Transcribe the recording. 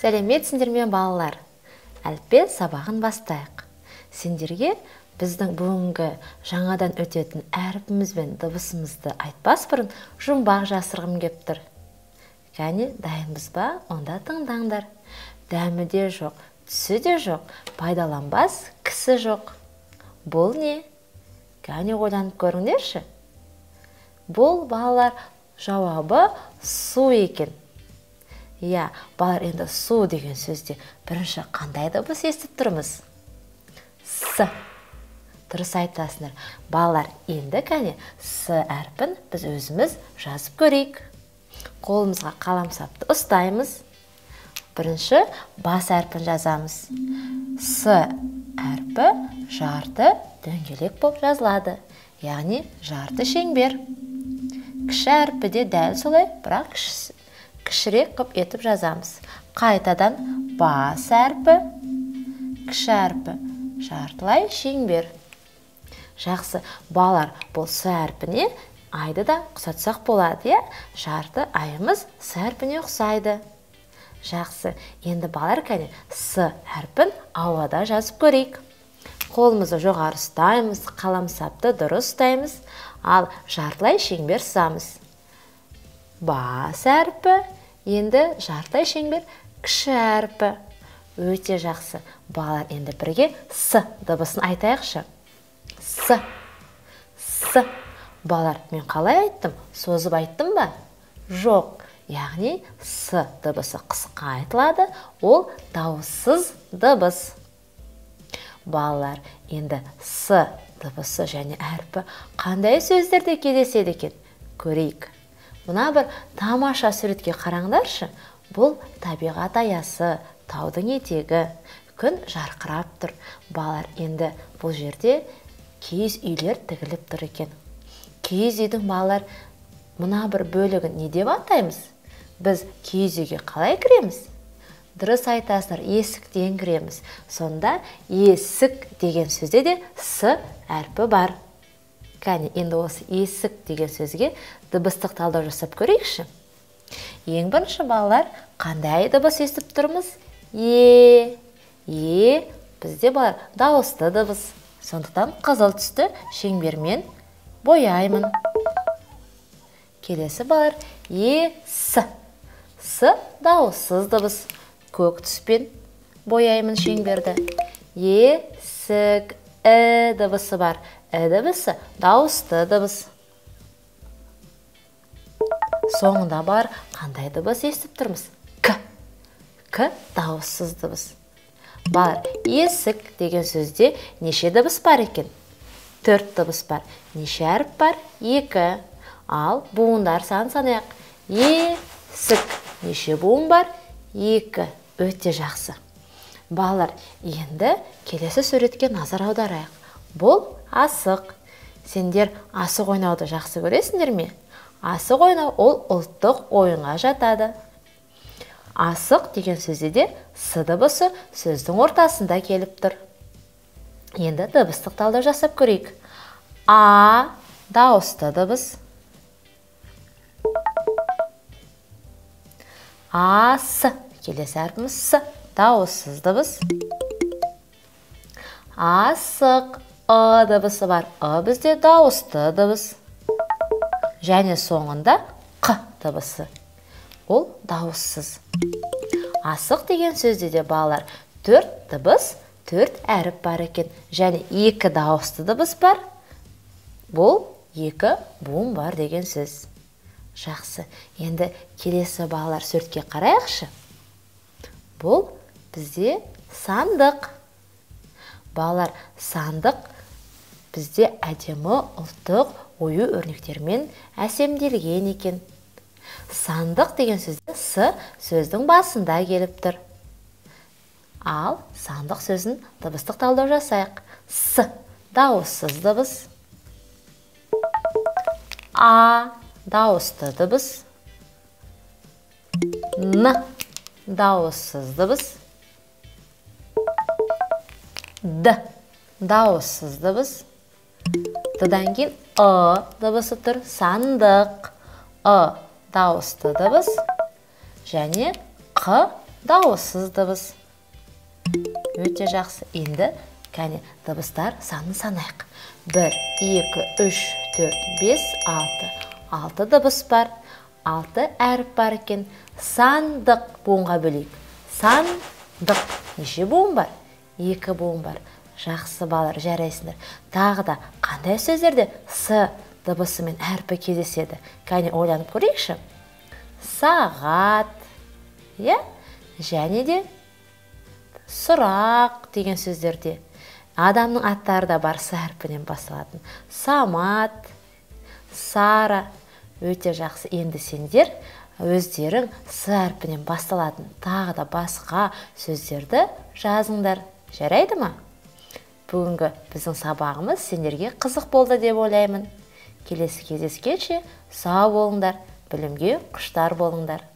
Сәлеметсіңдер ме балалар? Әліппе сабағын бастайық. Сендерге біздің бүгінгі жаңадан өтетін әріпіміз бен дыбысымызды айтпас бұрын жұмбақ жасырғым кеп тұр. Кәне, дайынбыз ба? Онда тыңдаңдар. Дәмі де жоқ, түсі де жоқ, пайдаланбас кісі жоқ. Бұл не? Кәне, ойланып көріңдерші. Бұл балалар жауабы су екен. Иә, балалар, енді су деген сөзде бірінші қандай дыбыс естіп тұрмыз? С. Дұрыс айтасыңдар. Балалар, енді кәне С әрпін біз өзіміз жазып көрейік. Қолымызға қаламсапты ұстаймыз. Бірінші бас әрпін жазамыз. С әрпі жарты дөңгелек болып жазылады. Яғни жарты шеңбер. Кіші әрпі де дәл солай, бірақ кішірек қып етіп жазамыз. Қайтадан бас әрпі, кіші әрпі, жартылай шеңбер. Жақсы, балалар, бұл С әрпіне айды да ұқсатсақ болады, жарты айымыз С әрпіне ұқсайды. Жақсы, енді балалар, кәне С әрпін ауада жазып көрейік. Қолымызды жоғары ұстаймыз, қаламсапты дұрыс ұстаймыз, ал жартылай шеңбер сызамыз. Бас әрпі, енді жартылай шеңбер кіші әрпі. Өте жақсы. Балалар, енді бірге С дыбысын айтайықшы. С. С. Балалар, мен қалай айттым? Созып айттым ба? Жоқ. Яғни С дыбысы қысқа айтылады, ол дауыссыз дыбыс. Балалар, енді С дыбысы және әрпі қандай сөздерде кездеседі екен? Көрейік. Мұна бір тамаша суретке қараңдаршы. Бұл табиғат аясы, таудың етегі, күн жарқырап тұр. Балалар, енді бұл жерде киіз үйлер тігіліп тұр екен. Киіз үйдің балалар мұна бір бөлігін не деп атаймыз? Біз киіз үйге қалай кіреміз? Дұрыс айтасыңдар, есіктен кіреміз. Сонда есік деген сөзде де С әрпі бар. Кәне, енді осы есік деген сөзге дыбыстық талдау жасап көрейікші. Ең бірінші балалар, қандай дыбыс естіп тұрмыз? Е. Бізде балалар дауысты дыбыс. Сондықтан қызыл түсті шеңбермен бояймын. Келесі балалар, С. С дауыссыз дыбыс. Көк түспен бояймын шеңберді. Есік. Дыбысы бар. Дыбысы дауысты дыбыс. Соңында бар қандай дыбыс естіп тұрмыз? К. К дауыссыз дыбыс. Бар, есік деген сөзде неше дыбыс бар екен? 4 дыбыс бар. Неше әріп бар? 2. Ал буындар санын санайық. Есік. Неше буын бар? 2. Өте жақсы. Балалар, енді келесі суретке назар аударайық. Бұл асық. Сендер асық ойнауды жақсы көресіңдер ме? Асық ойнау ол ұлттық ойынға жатады. Асық деген сөзде де С дыбысы сөздің ортасында келіп тұр. Енді дыбыстық талдау жасап көрейік. А дауысты дыбыс. Ас. Келесі әрпіміз С дауыссыз дыбыс. Асық. Дыбысы бар. Бізде дауысты дыбыс. Және соңында Қ дыбысы. Ол дауыссыз. Асық деген сөзде де балалар 4 дыбыс, 4 әріп бар екен. Және 2 дауысты дыбыс бар. Бұл 2 буын бар деген сөз. Жақсы. Енді келесі балалар суретке қарайықшы. Бұл бізде сандық. Балалар, сандық бізде әдемі ұлттық ою өрнектермен әсемделген екен. Сандық деген сөзде С сөздің басында келіп тұр. Ал сандық сөзін дыбыстық талдау жасайық. С дауыссыз дыбыс. А дауысты дыбыс. Н дауыссыз дыбыс. Д дауыссыз дыбыс. Д-дан кейін ы дыбысы тұр. Сандық. ы дауысты дыбыс. Және қ дауыссыз дыбыс. Өте жақсы. Енді кәне дыбыстар санын санайық. 1, 2, 3, 4, 5, 6. 6 дыбыс бар. 6 әріп бар екен. Сандық буынға бөлейік. Сандық. Неше буын бар? 2 буын бар. Жақсы балар, жарайсыңдар. Тағы да қандай сөздерде с дыбысымен әрпі кездеседі? Кәне ойланып көрейікші. Сағат, және де сұрақ деген сөздерде. Адамның аттары да бар с әрпінен басталатын. Самат, Сара. Өте жақсы. Енді сендер өздерің с әрпінен басталатын тағы да басқа сөздерді жазыңдар. Жарайды ма? Бүгінгі біздің сабағымыз сендерге қызық болды деп ойлаймын. Келесі кездескенше сау болыңдар, білімге құштар болыңдар.